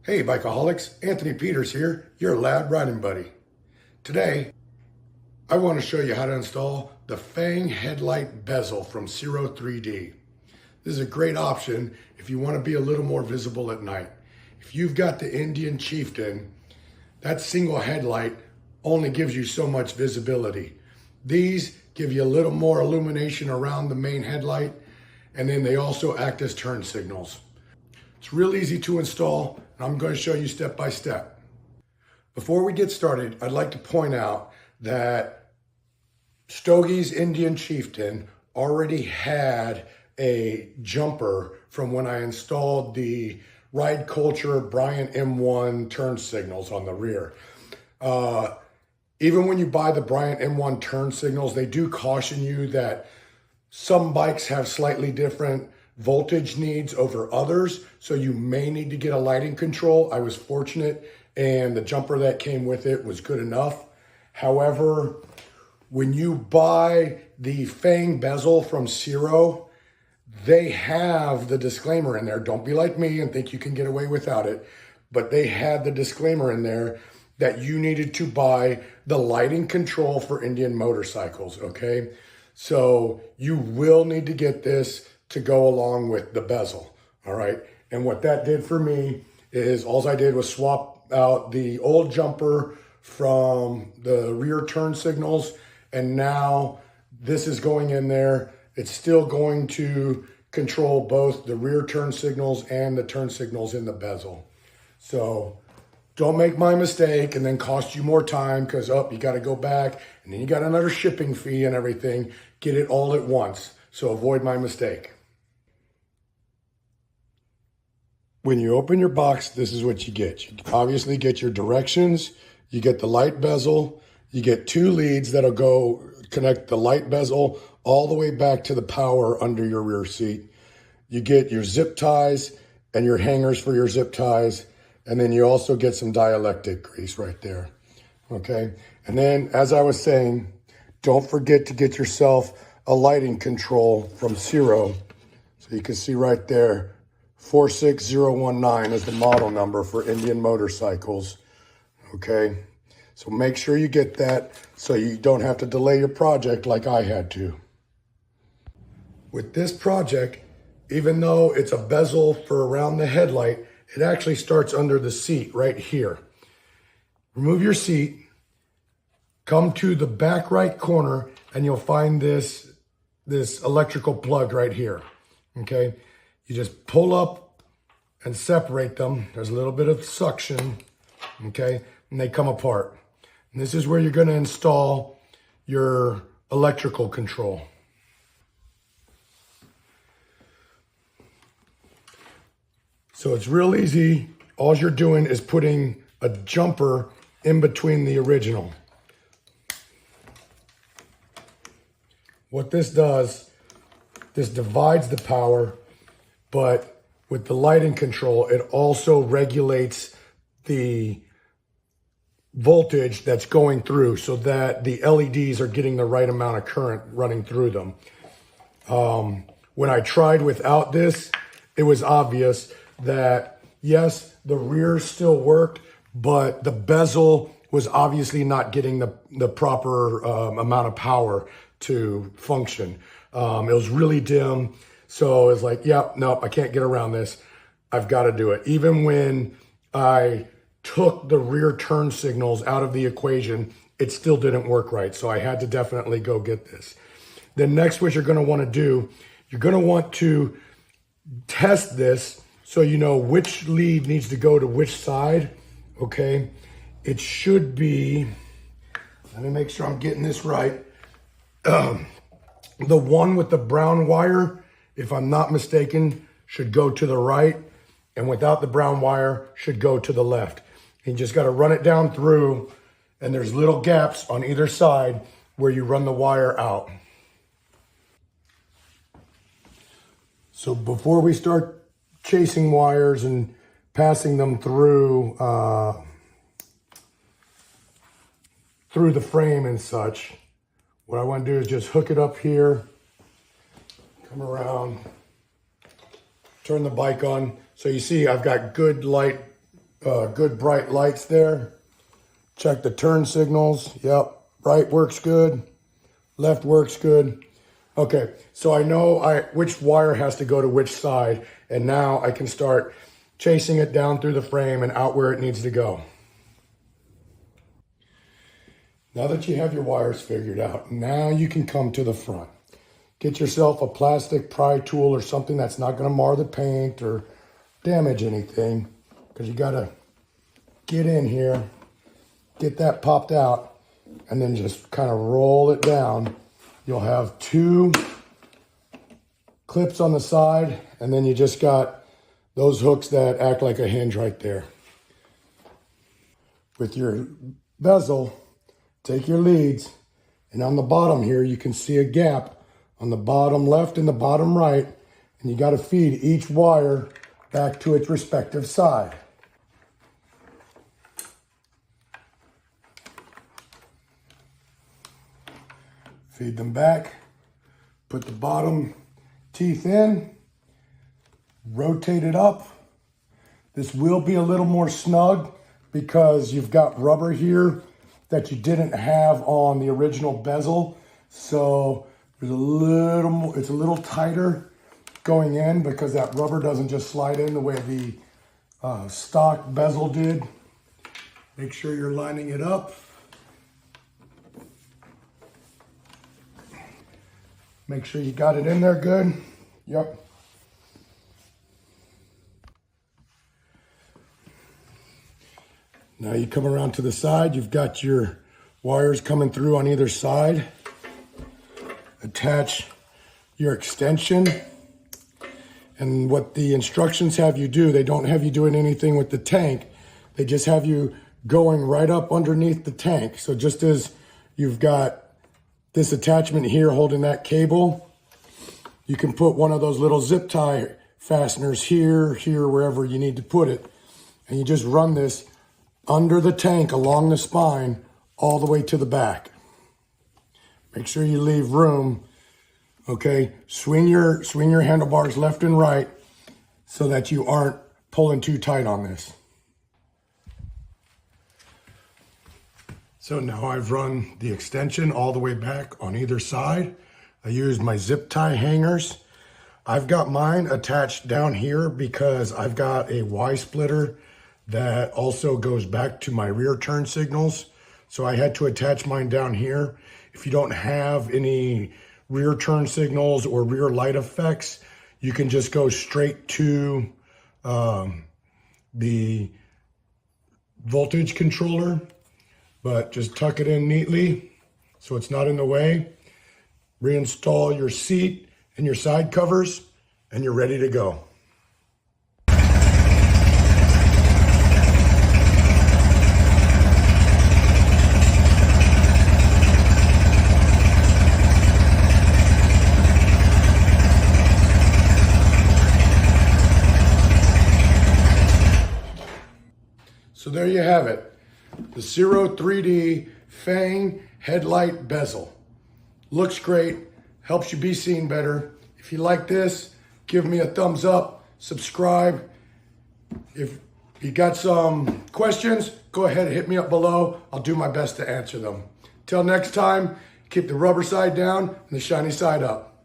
Hey Bikeaholics, Anthony Peters here, your lad riding buddy. Today, I want to show you how to install the Fang Headlight Bezel from Ciro3D. This is a great option if you want to be a little more visible at night. If you've got the Indian Chieftain, that single headlight only gives you so much visibility. These give you a little more illumination around the main headlight, and then they also act as turn signals. It's real easy to install, and I'm going to show you step by step. Before we get started, I'd like to point out that Stogie's Indian Chieftain already had a jumper from when I installed the Ride Culture Bryant M1 turn signals on the rear. Even when you buy the Bryant M1 turn signals, they do caution you that some bikes have slightly different voltage needs over others, so you may need to get a lighting control. I was fortunate and the jumper that came with it was good enough. However, when you buy the Fang bezel from Ciro, they have the disclaimer in there. Don't be like me and think you can get away without it, but they had the disclaimer in there that you needed to buy the lighting control for Indian motorcycles, okay? So you will need to get this to go along with the bezel, all right? And what that did for me is all I did was swap out the old jumper from the rear turn signals, and now this is going in there. It's still going to control both the rear turn signals and the turn signals in the bezel. So don't make my mistake and then cost you more time because, you got to go back and then you got another shipping fee and everything. Get it all at once. So avoid my mistake. When you open your box, this is what you get. You obviously get your directions. You get the light bezel. You get two leads that'll go connect the light bezel all the way back to the power under your rear seat. You get your zip ties and your hangers for your zip ties. And then you also get some dielectric grease right there, okay? And then, as I was saying, don't forget to get yourself a lighting control from Ciro. So you can see right there, 46019 is the model number for Indian motorcycles, okay? So make sure you get that so you don't have to delay your project like I had to. With this project, even though it's a bezel for around the headlight, it actually starts under the seat right here. Remove your seat, come to the back right corner, and you'll find this electrical plug right here, okay? You just pull up and separate them. There's a little bit of suction, okay? And they come apart. And this is where you're gonna install your electrical control. So it's real easy. All you're doing is putting a jumper in between the original. What this does, this divides the power, but with the lighting control, it also regulates the voltage that's going through so that the LEDs are getting the right amount of current running through them. When I tried without this, it was obvious that yes, the rear still worked, but the bezel was obviously not getting the proper amount of power to function. It was really dim. So it's like, nope, I can't get around this. I've got to do it. Even when I took the rear turn signals out of the equation, it still didn't work right. So I had to definitely go get this. Then next, what you're going to want to do, you're going to want to test this so you know which lead needs to go to which side, okay? It should be, let me make sure I'm getting this right. The one with the brown wire, if I'm not mistaken, should go to the right, and without the brown wire, should go to the left. You just got to run it down through, and there's little gaps on either side where you run the wire out. So before we start chasing wires and passing them through the frame and such, what I want to do is just hook it up here, come around, turn the bike on. So you see I've got good light good bright lights there. Check the turn signals. Yep, right works good. Left works good. Okay, so I know which wire has to go to which side, and now I can start chasing it down through the frame and out where it needs to go. Now that you have your wires figured out, now you can come to the front. Get yourself a plastic pry tool or something that's not going to mar the paint or damage anything, because you got to get in here, get that popped out, and then just kind of roll it down. You'll have 2 clips on the side, and then you just got those hooks that act like a hinge right there. With your bezel, take your leads, and on the bottom here, you can see a gap on the bottom left and the bottom right, and you got to feed each wire back to its respective side. Feed them back, put the bottom teeth in, rotate it up. This will be a little more snug because you've got rubber here that you didn't have on the original bezel. So there's it's a little tighter going in because that rubber doesn't just slide in the way the stock bezel did. Make sure you're lining it up. Make sure you got it in there good. Yep. Now you come around to the side, you've got your wires coming through on either side. Attach your extension. And what the instructions have you do, they don't have you doing anything with the tank. They just have you going right up underneath the tank. So just as you've got this attachment here holding that cable, you can put one of those little zip tie fasteners here, wherever you need to put it. And you just run this under the tank along the spine all the way to the back. Make sure you leave room. Okay, swing your handlebars left and right so that you aren't pulling too tight on this. So now I've run the extension all the way back on either side. I used my zip tie hangers. I've got mine attached down here because I've got a Y splitter that also goes back to my rear turn signals. So I had to attach mine down here. If you don't have any rear turn signals or rear light effects, you can just go straight to the voltage controller, but just tuck it in neatly so it's not in the way. Reinstall your seat and your side covers, and you're ready to go. So there you have it, the Ciro3D Fang Headlight Bezel. Looks great, helps you be seen better. If you like this, give me a thumbs up, subscribe. If you got some questions, go ahead and hit me up below. I'll do my best to answer them. Till next time, keep the rubber side down and the shiny side up.